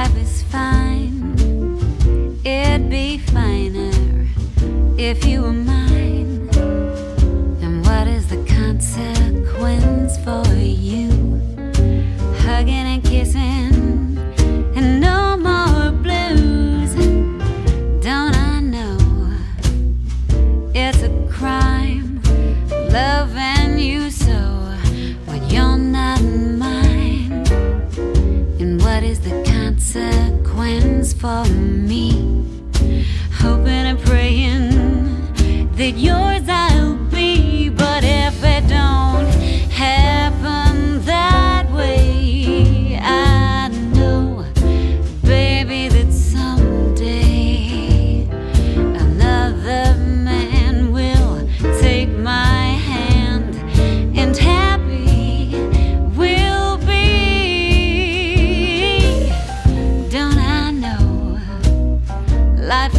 life is fine. It'd be finer if you were mine. And what is the consequence for you? Hugging and kissing and no more blues. Don't I know it's a crime loving you so when you're not mine? And what is the consequence for me? Hoping and praying that yours I'll be. But if it don't happen that way, I know, baby, that someday another man will take my hand, and happy we'll be. Don't I know life